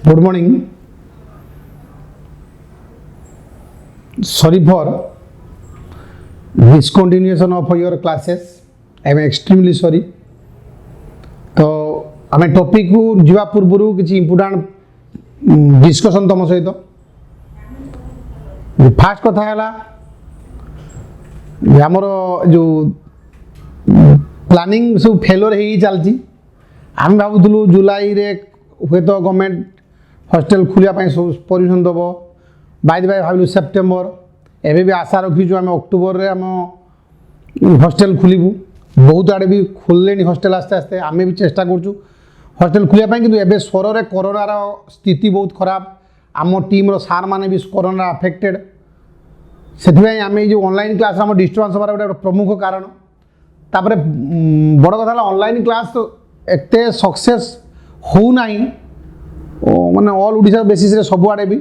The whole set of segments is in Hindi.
Good morning. Sorry for discontinuation of your classes. I am extremely sorry. तो आम टॉपिक को जीवा पूर्व किसी इम्पोर्टाट डिस्कशन तुम सहित फास्ट कथा है आमर जो प्लानिंग सब फेलोर हो चलती आम भावुलु जुलाई रे हुए तो गवर्नमेंट हॉस्टल खुलिया परमिशन दब बाय भाविलु सेप्टेम्बर एवं भी आशा रखीचु आम अक्टोबर रे आम हॉस्टल खुलबू बहुत आड़े भी खोलले हॉस्टल आस्ते आस्ते आम भी चेष्टा करूँ हॉस्टल खुलिया कि एवं स्वर में कोरोनार स्थिति बहुत खराब आम टीम सार मैंने भी कोरोना अफेक्टेड से आम जो ऑनलाइन क्लास आम डिस्टर्बांस हमारा गोटे प्रमुख कारण तापर बड़ कथा ऑनलाइन क्लास एत सक्सेस होना माने ऑल ओडिशा बेसिस रे सबुआड़े भी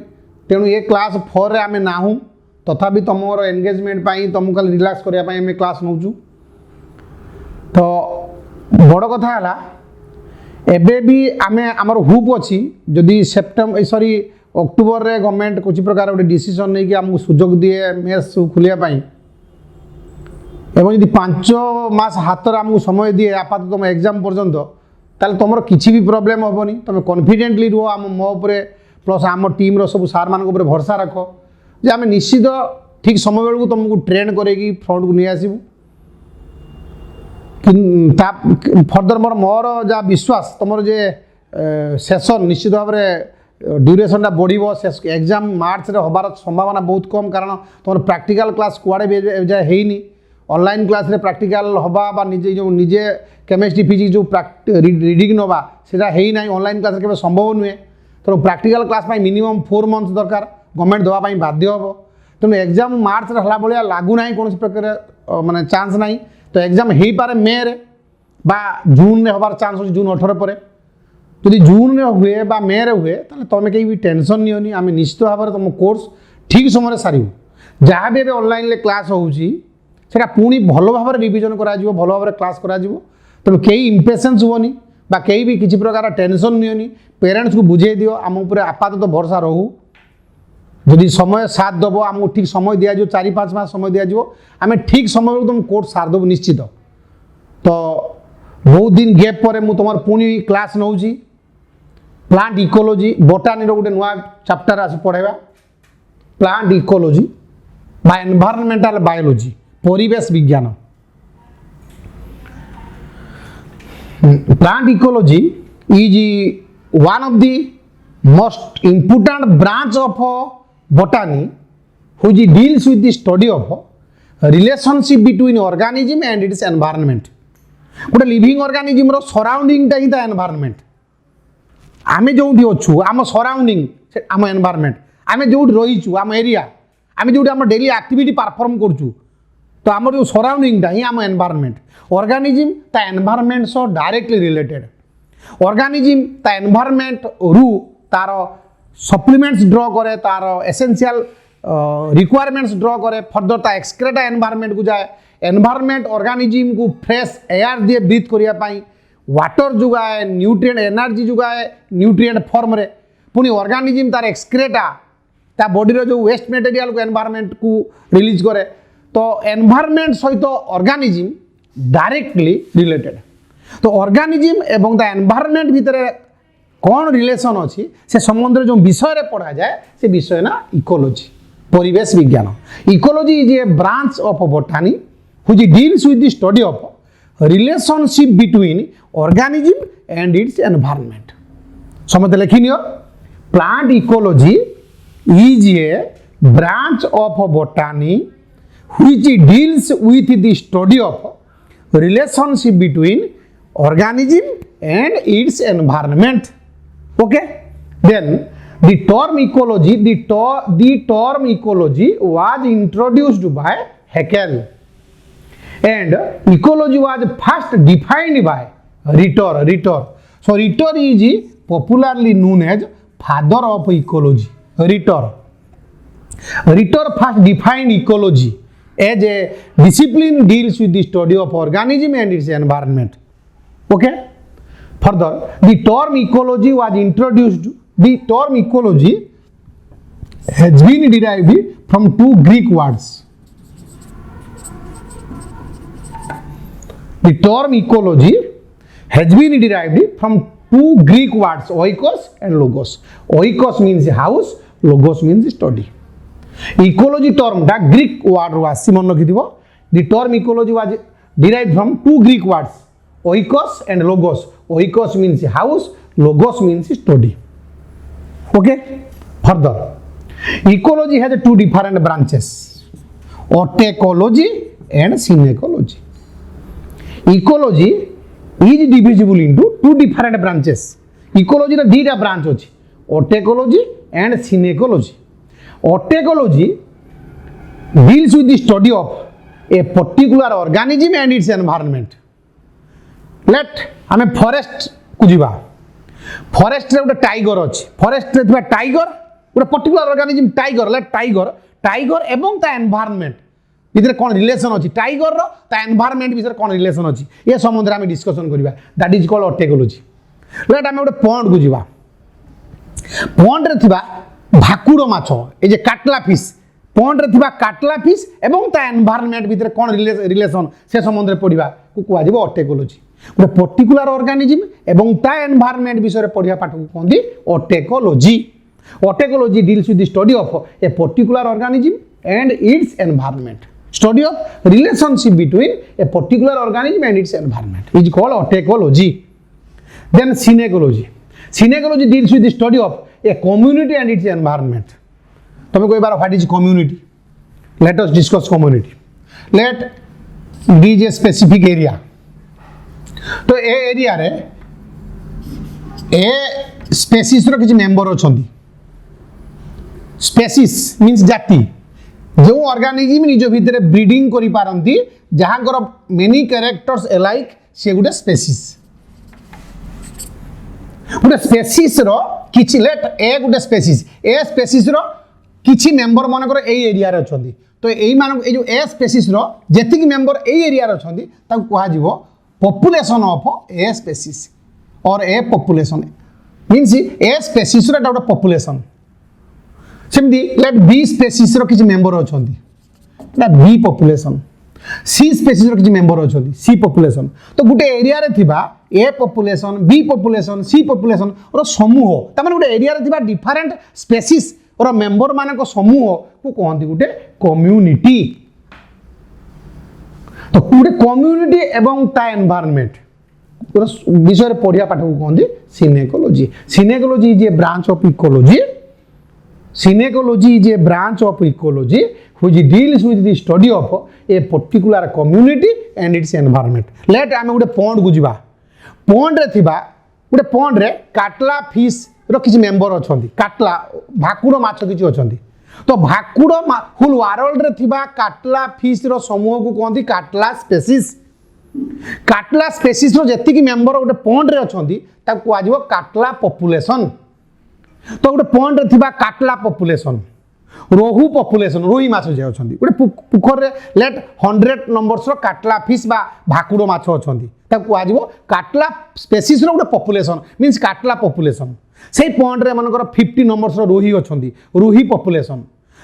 तेणु ये क्लास 4 रे आम नाहूँ तथापि तुम एंगेजमेंट तुमको खाली रिलैक्स करने क्लास नौचु तो बड़ कथा है एबे भी आम आमर हुप अच्छी जदि सेप्टेम्बर सॉरी अक्टोबर रे गवर्नमेंट कुछ प्रकार गोटे डिसीजन नहीं कि आमको सुजोग दिए मेस खुलिया एवं यदि 5 मास हाथ आमको समय दिए आपात तुम एग्जाम पर्यंत ताल तुम किसी भी प्रोब्लेम हेनी तुम कॉन्फिडेंटली रुह आम मो प्लस आम टीम सब सार मान भरसा रख जे आम निश्चित ठीक समय बेलू तुमको ट्रेन करके फ्रंट को नहीं आसबू फर्दर मोर जहाँ विश्वास तुम जे सेशन निश्चित भाव में ड्यूरेशन बढ़ो एग्जाम मार्च रे हबार संभावना बहुत कम कारण तुम प्रैक्टिकल क्लास कुआड़े भी जाए है ऑनलाइन क्लास रे प्रैक्टिकल हवा बा निजे जो निजे केमिस्ट्री फिजिक्स जो रीडिंग नवा सेटा है ना ऑनलाइन क्लास के संभव नुहे तो प्रैक्टिकल क्लास मिनिमम 4 मंथ्स दरकार गवर्नमेंट देवाई बाध्य हम तेणु एग्जाम मार्च रे हला भाया लगुना कौन प्रकार माने चांस ना तो एग्जाम हो पारे मे रे बा जून रे हबार चांस अच्छे जून 18 पर जदि जून रे हुए बा मे रे हुए तुम कहीं भी टेंशन नहीं आम निश्चित भाव में तुम कोर्स ठीक समय सारू जहाँ भी ऑनलाइन क्लास होची सेटा पुणी भल भाव रिविजन करा भल भाव क्लास करा तेणु कई इम्पेसेंस हुनी बा कई भी किसी प्रकार टेंशन नियोनी पेरेंट्स को बुझे दियो आम उपर आपातत भरसा रहू जदि समय साथ दब आमको ठीक समय दिज्व 4-5 मास समय दिज्व आम ठीक समय तुम कोर्स सार देव निश्चित तो बहुत दिन गैप पर मुझ तुम पुणी क्लास नौ प्लांट इकोलॉजी बोटानी गोटे नुआ चैप्टर आस पढ़ेगा प्लांट इकोलॉजी बा एनवायरमेंटल बायोलॉजी परिवेश विज्ञान plant ecology is one of the most important branch of botany which deals with the study of relationship between organism and its environment गोटे लिविंग ऑर्गेनिज्म रो सराउंडिंग ही ता एनवायरनमेंट आमे जोठी अच्छु आम सराउंडिंग आम एनवायरनमेंट आमे जोठी रहीचु आम एरिया आमे जोठी आम डेली एक्टिविटी परफॉर्म करचु तो आम जो सराउंडिंग ही आम एनवायरनमेंट ऑर्गेनिज्म ता environment so directly related organism ता एनवायरनमेंट रु तार सप्लीमेंट्स ड्र करे तार एसेंशियल रिक्वायरमेंट्स ड्र करे फर्दर ता एक्सक्रेटा एनवायरनमेंट को जाए एनवायरनमेंट ऑर्गेनिज्म को फ्रेश एयर दिए ब्रीथ करिया पाई वाटर जुगाए न्यूट्रिएंट एनर्जी जुगाए न्यूट्रिएंट फॉर्म रे पुणी ऑर्गेनिज्म तार एक्सक्रेटा ता बॉडी रो जो वेस्ट मटेरियल को एनवायरनमेंट को रिलीज करे तो एनवायरनमेंट सहित ऑर्गेनिज्म डायरेक्टली रिलेटेड तो ऑर्गेनिज्म एवं ता एनवायरनमेंट भितर कौन रिलेशन अच्छी से संबंध जो विषय रे पढ़ा जाए से विषय ना इकोलॉजी परिवेश विज्ञान ecology is a branch of botany which deals with the study of relationship between organism and it's environment समझते लिखी neo plant ecology is a branch of botany which deals with the study of relationship between organism and its environment. Okay, then the term ecology was introduced by Haeckel and ecology was first defined by Ritter. So Ritter is popularly known as father of ecology. Ritter first defined ecology as a discipline deals with the study of organism and its environment. Okay. Further, the term ecology was introduced the term ecology has been derived from two Greek words. The term ecology has been derived from two Greek words, oikos and logos. Oikos means house, logos means study. Ecology term da Greek word was Simon Lokitivo. The term ecology was derived from two Greek words, oikos and logos. Oikos means house, logos means study. Okay? Further, ecology has two different branches, otecology and synecology. Ecology is divisible into two different branches. Ecology ର ଦୁଇଟା branch ଅଛି, otecology and synecology. Otecology deals with the study of a particular organism and its environment. Let ଆମେ forest को ଯିବା. Forest ରେ ଗୋଟେ tiger ଅଛି. Forest ରେ ଥିବା tiger ଗୋଟେ particular organism tiger, let tiger ଏବଂ ତା environment ভিতরে কোন রিলেশন আছে টাইগর র তা এনভায়রনমেন্ট ভিতরে কোন রিলেশন আছে এ সম্বন্ধে আমি ডিসকাশন করিবা দ্যাট ইজ কল্ড অটেকোলজি লেট আমি গোটে পন্ড কু ଯିବା পন্ড রে থিবা ভাকুড় মাছ এই যে কাটলা ফিশ পন্ড রে থিবা কাটলা ফিশ এবং তা এনভায়রনমেন্ট ভিতরে কোন রিলেশন সে সম্বন্ধে পড়িবা কু কুয়া যাব অটেকোলজি গোটে পার্টিকুলার অর্গানিজম এবং তা এনভায়রনমেন্ট বিষয়ে পড়িয়া পাঠক কোনদি autecology autecology deals with the study of a particular organism and its environment. Study of relationship between a particular organism and its environment is called otecology. Then synecology. Synecology deals with the study of a community and its environment. तमे कोई बार what is community? Let us discuss community. Let it is a specific area. तो ए एरिया रे ए स्पेसीस रो किछि मेंबर अछंती. स्पेसीस मींस जाति जो ऑर्गेनिज्म निज भितर ब्रीडिंग करि पारंती जहांकर मेनी कैरेक्टर्स अलाइक से गुटे स्पेसीस रो किछि लेट ए गुटे स्पेसीस रो किछि मेंबर मानकर ए एरिया रे अछंती तो एई मान ए जो ए स्पेसीस रो जेतिक मेंबर ए एरिया रे अछंती ताको कहा जिवो population of a species or a population means a species रो एटा पॉपुलेशन सेमती लेट बी स्पेसीस रो किछि मेंबर अछंती ना बी पॉपुलेशन सी स्पेसीस रो किछि मेंबर अछंती सी पॉपुलेशन तो गुटे एरिया रे थिबा A population B population C population रो समूह त माने गुटे एरिया रे थिबा डिफरेंट स्पेसीस रो मेंबर मानको समूह को कहंती गुटे कम्युनिटी तो गुटे कम्युनिटी एवं ता एनवायरनमेंट विषय पढ़िया पाठ को कहंती synecology synecology is a branch of ecology Synecology is a branch of ecology which deals with the study of a particular community and its environment. Let आमे गोटे पॉन्ड को जिबा पॉन्ड रे थिबा गोटे पॉन्ड रे काटला फिश रो किछि मेंबर अछंती काटला भाकुड़ माछ किछि अछंती तो भाकुड़ होल वर्ल्ड रे थिबा काटला फिश रो समूह को कहंती काटला स्पेसीस रो जेति कि मेंबर गोटे पॉन्ड रे अछंती ताको कुआ जिवो काटला पॉपुलेशन तो गोटे पॉन्ड रे थिबा काटला पॉपुलेशन रोहू पॉपुलेशन रोही माछ जे अछंती गोटे पुखर रे लेट 100 नंबर्स रो काटला फिश बा भाकुड़ माछ अछंती ताको कुआ जिवो काटला स्पेसीस रो गोटे पॉपुलेशन मींस काटला पॉपुलेशन सेही पॉन्ड रे मनकर 50 नंबर्स रो रोही अछंती रोही पॉपुलेशन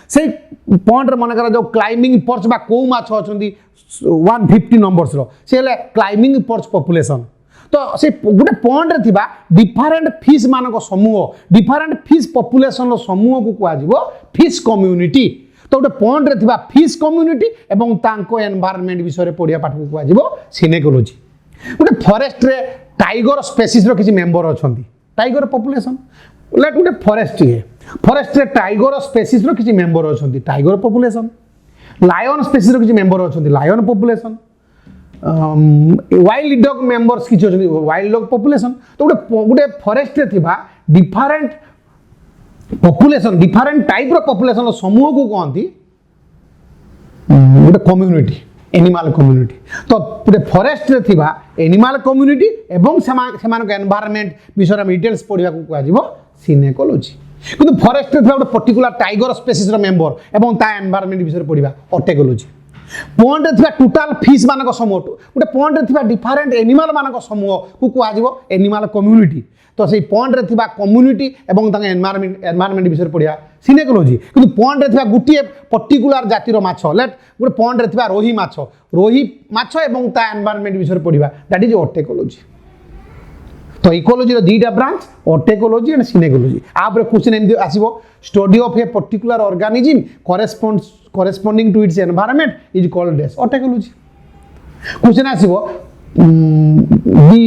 सेही पॉन्ड रे मनकर जो क्लाइंबिंग पर्च बा को माछ अछंती 150 नंबर्स रो से ले क्लाइंबिंग पर्च पॉपुलेशन तो से गोटे पॉन्ड रे थिबा डिफरेंट फिश मानको समूह डिफरेंट फिश पॉपुलेशन रो समूह को कुआ जिवो फिश कम्युनिटी तो गोटे पॉन्ड रे थिबा फिश कम्युनिटी एवं तांको एनवायरनमेंट विषय रे पढ़िया पाठ को कुआ जिवो सिनेकोलॉजी गोटे फॉरेस्ट रे टाइगर स्पेसीस रो किछि मेंबर अछंती टाइगर पॉपुलेशन लेट गोटे फॉरेस्ट रे टाइगर स्पेसीस रो किछि मेंबर अछंती टाइगर पॉपुलेशन लायन स्पेसीस रो किछि मेंबर अछंती lion population wild dog members किछि अछंती वाइल्ड डॉग पॉपुलेशन तो गोटे फॉरेस्ट रे थिबा डिफरेंट पॉपुलेशन डिफरेंट टाइप रो पॉपुलेशन समूह को कहंती गोटे कम्युनिटी एनिमल कम्युनिटी तो गोटे फॉरेस्ट रे थिबा एनिमल कम्युनिटी एवं सेमानक एनवायरनमेंट विषय में डिटेल्स पढ़िया को कुआ जिवो सिनेकोलॉजी किंतु फॉरेस्ट रे थिबा गोटे पर्टिकुलर टाइगर स्पेसीस रो मेंबर एवं ता एनवायरनमेंट विषय पढ़िबा ऑटेकोलॉजी पॉइंट रे टोटाल फिश मानक समूह गोटे पॉइंट रे डिफरेंट एनिमल मानक समूह को कहुआ एनिमल कम्युनिटी तो से पॉइंट रे कम्युनिटी एवं एनवायरनमेंट विषय पढ़िया सिनेकोलॉजी किंतु पॉइंट रे गोटे पर्टिकुलर जातिर माछ लेट गोटे पॉइंट रे रोही माछ एवं ता एनवायरनमेंट विषय पढ़िया दैट इज ऑर्टेकोलॉजी तो इकोलॉजी दुईटा ब्रांच ऑर्टेकोलॉजी एंड सिनेकोलॉजी आप क्वेश्चन एमती आसो study of a particular organism corresponding to its environment is called as autecology question आसो the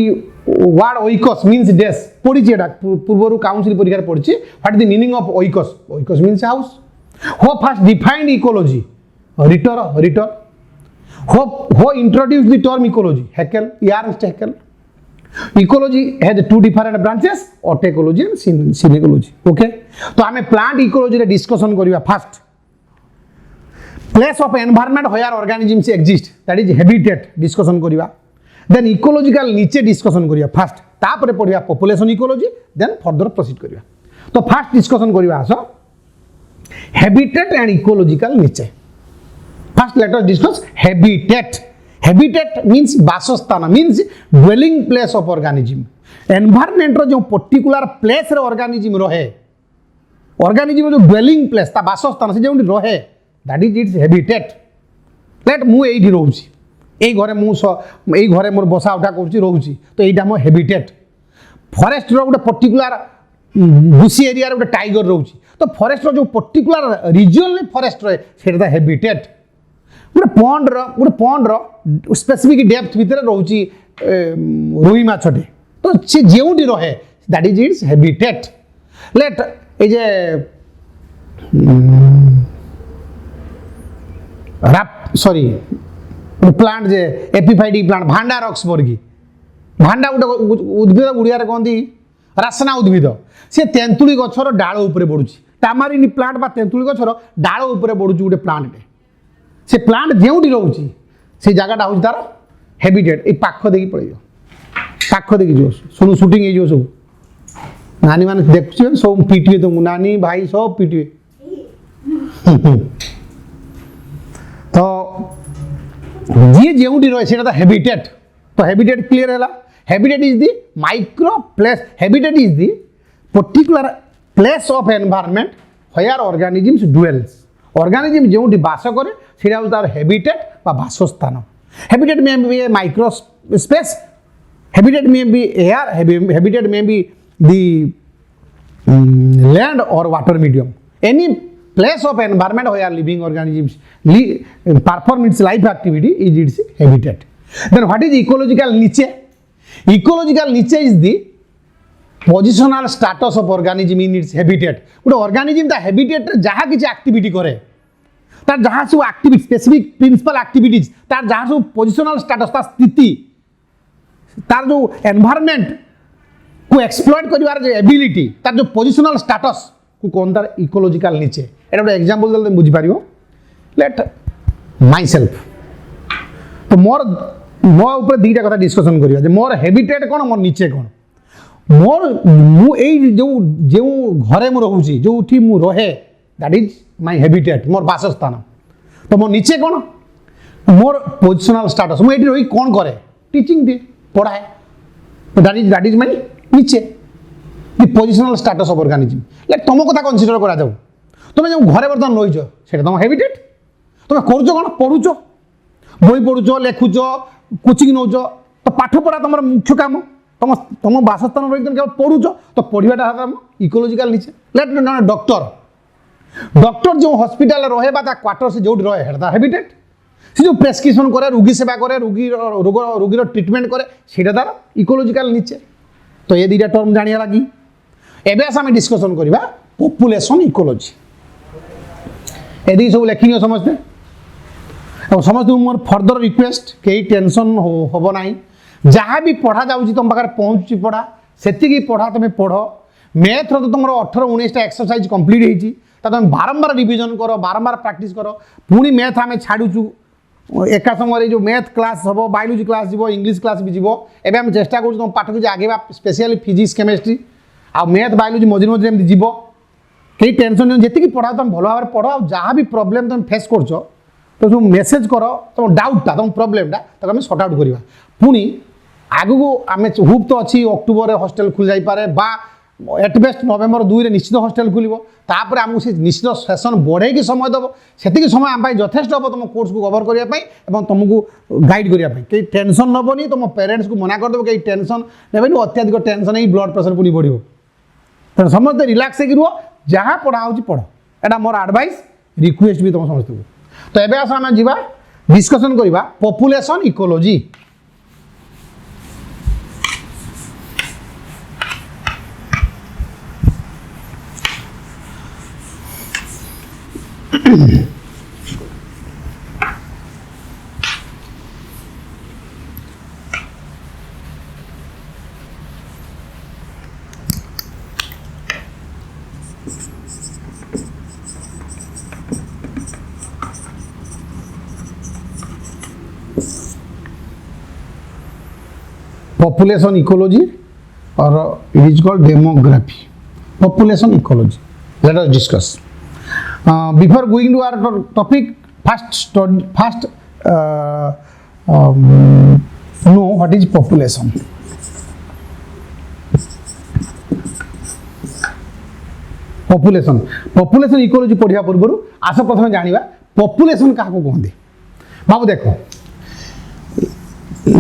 word oikos means dash पढ़ी पूर्व काउंसिल परीक्षा पढ़ी what is the meaning of oikos oikos means house who first defined ecology ritter who introduced the term ecology Haeckel Ernst Haeckel ecology has two different branches autecology and synecology okay तो आम प्लांट इकोलॉजी रे डिस्कशन करिवा first place of environment where organisms exist that is habitat discussion करिवा देन इकोलॉजिकल नीचे डिस्कशन करिवा फर्स्ट तापर पढ़िया population ecology then further proceed करिवा तो फर्स्ट डिस्कशन करिवा आसो habitat and ecological niche first let us discuss habitat habitat means बासस्थान means dwelling place of organism environment जो पर्टिकुलर प्लेस रे ऑर्गेनिज्म रहे ऑर्गेनिज्म जो ड्वेलिंग प्लेस ता बासस्थान से जो रहे दैट इज इट्स हैबिटेट लेट मु एठी रहउची এই ঘরে মু এই ঘরে মোর বসা উঠা করছি রহুছি তো এইটা মো হ্যাবিটেট ফরেস্টর গোটে পর্টিকুলার বুসি এরিয়ার গোটে টাইগর রହୁଛି তো ফরেস্টর যে পর্টিকুলার রিজিয়নাল ফরেস্ট রহে সেটা হ্যাবিটেট গোটে পন্ডর স্পেসিফিক ডেপথ ভিতরে রହୁଛି রুই মাছটে তো সে যেউটি রহে দ্যাট ইজ ইটস হ্যাবিটেট লেট এই যে সরি प्लांट जे एपिफाइटिक प्लांट भांडा रॉक्सबर्गी भांडा गोटे उद्भिद ओडिया कहती रासना उद्भिद सी तेंतुली गछर डाल उपरे बढ़ुची टामारिन प्लांट बा तेंतुली गछर डाल उपरे बढ़ुची गोटे प्लांट से प्लांट जेउटी रहउची से जगहटा हूँ तार हैबिटेट ए पाख देखी पड़े पाख देखी जो सुनु शूटिंग हो सब नानी मान देखुए सब पिटे तुमको नानी भाई सब पिटे तो जी जेउटी रहे सेटा हैबिटेट तो हैबिटेट क्लियर है habitat is the micro place habitat is the particular place of environment where organisms dwells organism जेउटी बास करे सेटा तार हैबिटेट बा बासस्थान habitat may be a micro space habitat may be air habitat may be the land और water medium any place of environment where living organisms perform its life activity is its habitat. Then what is ecological niche? Ecological niche is the positional status of organism in its habitat. गोटे organism ता habitat जहाँ किसी activity करे तार जहाँ सब activity specific principal activities तार जहाँ सब positional status तार स्थिति तार जो environment को exploit करिवार जो ability तार जो positional status को कौन तार इकोलॉजिकल नीचे एटा गोटे एग्जांपल देले बुझी पारिबो लेट माई सेल्फ तो मोर मो ऊपर दुईटा कथा डिस्कशन करिया जे मोर हैबिटेट कोन मोर नीचे कोन मोर मु एई जो जो घरे मु रहउची जोठी मु रहे दैट इज माय हैबिटेट मोर वासस्थान तो मोर नीचे कोन मोर पोजिशनल स्टेटस मु एठी रही कोन करे टीचिंग दे पढ़ाए तो दैट इज माय नीचे the positional status of organism like तुम कथा कंसीडर करा जाऊ तुम जो घरे बर्तमान रही से तुम हैबिटेट तुम करुच कौन पढ़ुच बही पढ़ुच लेखुच कोचिंग नौच तो पाठ पढ़ा तुम मुख्य काम तुम तुम बासस्थान रही तुम केवल पढ़ुच तो पढ़ाटा तुम इकोलॉजिकल नीचे लेट ना डॉक्टर जो हॉस्पिटल रहे क्वार्टर से जो रहे है हैबिटेट से जो प्रेस्क्रिप्शन करे रोगी सेवा करे रोगीर ट्रिटमेंट करे सेटा तार इकोलॉजिकल नीचे तो ये दुईटा टर्म जानिया लगी एबे आम डिस्कसन करवा पॉपुलेशन इकोलॉजी ये सब लेखिन समझते और समझते मोर फर्दर रिक्वेस्ट कहीं टेंशन हम ना जहाँ भी पढ़ा जाऊँगी तुम पाखे पहुँची पढ़ा से पढ़ा तुम पढ़ मैथ तो तुम 18-19 एक्सरसाइज कंप्लीट होती तुम बारंबार रिविजन कर बारंबार प्रैक्टिस कर पुणी मैथ आम छाड़ुचु एका समय जो मैथ क्लास हम बायोलॉजी क्लास जीव इंग्लिश क्लास भी जीव एवं आम चेष्टा कर तुम पाठ को आगे स्पेशली फिजिक्स केमिस्ट्री आ मैथ बायोलॉजी मझे मझे एमती जीव कहीं टेंशन नहीं जी पढ़ा तुम भल भाव पढ़ जहाँ भी प्रोब्लेम तुम फेस कर तो सब मेसेज कर तुम डाउटा तुम प्रोब्लेमटा तो आम सर्ट आउट करवा पुणी आगू आम हुप तो अच्छी अक्टोबर हॉस्टल खुल जापे बा एट बेस्ट नवेम्बर 2 रे निश्चित हॉस्टल खुल तापर आमको से निश्चित सेसन बढ़े समय दब से समय आम यथेष्ट हम तुम कोर्स को कवर करने तुमको गाइड करने कहीं टेंशन नबनी तुम पेरेंट्स को मना करदेव कहीं टेंशन ने अत्याधिक टेंशन ही ब्लड प्रेशर पुणी बढ़ तो समस्त रिलैक्स रुह जहाँ पढ़ा हो पढ़ एटा मोर एडवाइस रिक्वेस्ट भी तुम समस्त को तो एबे आस आम जा डिस्कशन करवा population ecology population ecology or it is called demography. Population ecology. Let us discuss. Before going to our topic, first know what is population. Population ecology पढ़िया पूर्व आस प्रथम जानिबा population क्या कहते बाबू देखो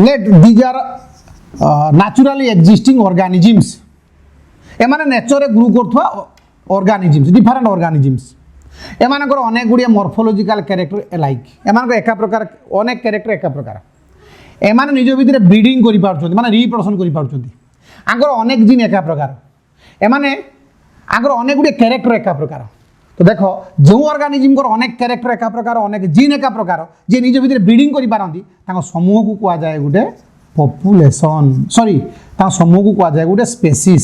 let these are naturally existing organisms एमाने नेचर रे ग्रो करथवा organisms different organisms एमानकर अनेक गुड़िया मॉर्फोलॉजिकल कैरेक्टर एलाइक एमानकर एका प्रकार अनेक कैरेक्टर एका प्रकार एमाने निज भितर ब्रीडिंग करि पारछथि माने रिप्रोडक्शन करि पारछथि आंकर अनेक जीन एका प्रकार एमाने आंकर अनेक गुड़िया कैरेक्टर एका प्रकार तो देखो जो ऑर्गेनिज्म को अनेक कैरेक्टर एका प्रकार अनेक जीन एका प्रकार जे निज भितर ब्रीडिंग करि पारंती ताको समूह को कुआ जाय गुटे पॉपुलेशन सॉरी ताको समूह को कुआ जाय गुटे स्पेसीज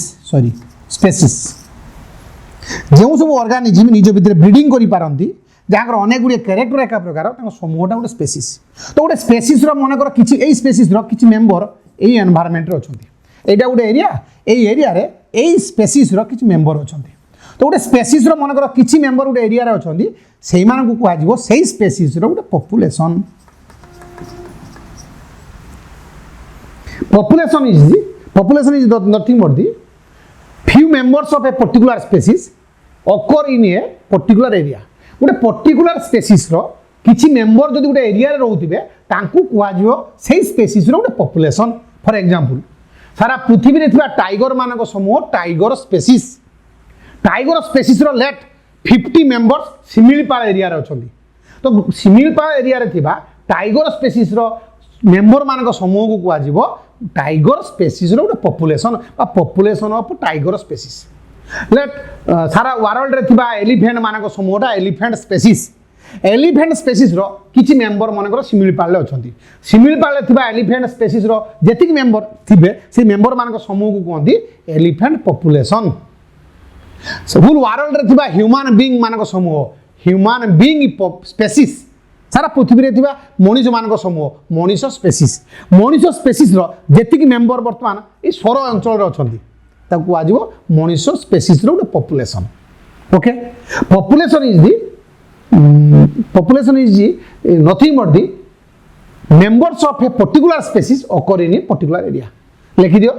जो सब ऑर्गेनिज्म निज भितर ब्रीडिंग करि पारंती जहाँ अनेक गुड़िया कैरेक्टर एका प्रकार समूहटा गोटे स्पेसीज तो गोटे स्पेसीज मनकर किसी ए स्पेसीज किसी मेम्बर यही एनवायरनमेंट रे अछंती एटा गोटे एरिया एई एरिया रे एई स्पेसीज किसी मेम्बर अछंती तो गोटे स्पेसीज मनकर किसी मेम्बर गोटे एरिया रे अछंती सेही मानकु कुआ जिवो सेही स्पेसीज रो गोटे population population is nothing but the few members of a particular species occur in a particular area गोटे पर्टिकुलर स्पेसीज रो किछि मेंबर जदि गोटे एरिया रे रहउथिबे तांकु कुआ जिवो सेही स्पेसीज रो गोटे पॉपुलेशन फॉर एग्जांपल सारा पृथ्वी रे थिबा टाइगर मानक समूह टाइगर स्पेसीज रो लेट 50 मेंबर्स सिमिलपाल एरिया रे अछंती तो सिमिलपाल एरिया रे थिबा टाइगर स्पेसीज रो मेंबर मानक समूह को कुआ जिवो टाइगर स्पेसीज रो गोटे पॉपुलेशन ऑफ टाइगर स्पेसीज लेट सारा वर्ल्ड रे थिबा एलिफेंट मानक समूहटा एलिफेंट स्पेसीज रो किछि मेंबर मानकर सिमिलपाल ले अछंती सिमिलपाल रे थिबा एलिफेंट स्पेसीज रो जेतिक मेंबर थिबे से मेंबर मानक समूह को कहंती एलिफेंट पॉपुलेशन होल वर्ल्ड रे थिबा ह्यूमन बीइंग मानक समूह ह्यूमन बीइंग स्पेसीज सारा पृथ्वी रे थिबा मनुष्य मानक समूह मनुष्य स्पेसीज रो जेतिक मेंबर वर्तमान ए सौर अंचल रे अछंती ताकू आजिवो मनुष्य स्पेसीज रो गोटे population okay population is nothing but the members of a particular species occur in a particular area लिखि दियो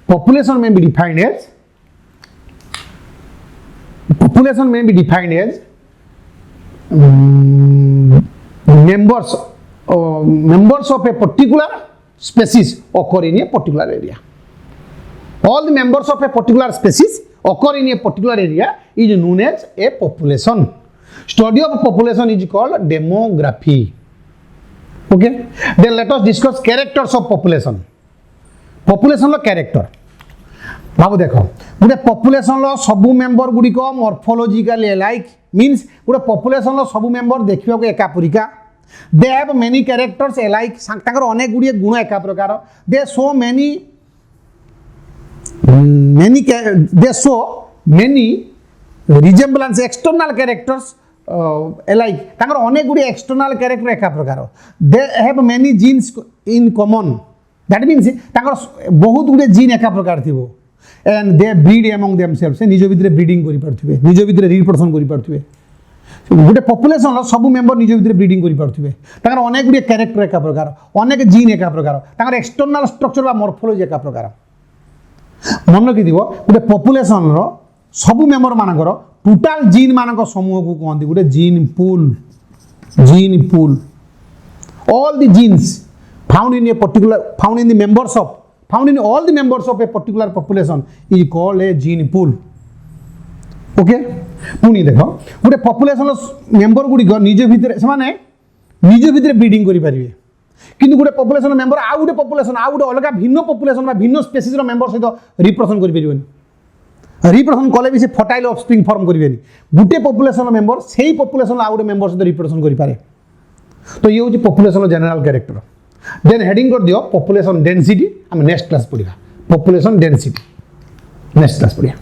पॉपुलेशन में be defined as members of a particular species occur in a particular area. All the members of a particular species occur in a particular area is known as a population. Study of population is called demography. Okay? Then let us discuss characters of population. Population लो character. बाबू देखो गोटे पॉपुलेशन लो सबु मेंबर गुडी को मॉर्फोलॉजिकली अलाइक मींस गोटे पॉपुलेशन लो सबु मेंबर देखियो के एका परिका they have many characters alike ताकर अनेक गुडी गुण एका प्रकार they show many resemblance external characters alike ताकर अनेक गुडी एक्सटर्नल कैरेक्टर एका प्रकार they have many genes in common that means ताकर बहुत गुडी जीन एका प्रकार थिबो and they breed among themselves से निज भितर ब्रीडिंग करि पारथिबे निज भितर रिप्रोडक्शन करि पारथिबे गोटे पॉपुलेशन सब मेंबर निज भितर ब्रीडिंग कर पारुथिबे ताकर अनेक गुडी कैरेक्टर एका प्रकार अनेक जीन एका प्रकार ताकर एक्सटर्नल स्ट्रक्चर बा मॉर्फोलॉजी एका प्रकार मन रखिथिबो गोटे पॉपुलेशन रो सब मेंबर मानकर टोटल जीन मानक समूह को कहंती गोटे gene pool all the genes found in a particular found in all the members of a particular population is called a gene pool. Okay पुणी देख गोटे पॉपुलेशन मेंबर गुड़िक निज भितर से निज भितर ब्रीडिंग करेंगे किंतु गोटे पॉपुलेशन मेंबर आउ गोटे पॉपुलेशन आउ गोटे अलग भिन्न पॉपुलेशन भिन्न स्पेसीज मेंबर सहित रिप्रेजेंट कर रिप्रेजेंट कले भी से फर्टाइल ऑफस्प्रिंग फॉर्म करेंगे गोटे पॉपुलेशन मेंबर से ही पॉपुलेशन आउ गोटे मेंबर सहित रिप्रेजेंट करें तो ये हूँ population general character then heading कर दियो पॉपुलेशन डेंसिटी आम नेक्स्ट क्लास पढ़ा पॉपुलेशन डेंसिटी नेक्स्ट क्लास पढ़ा।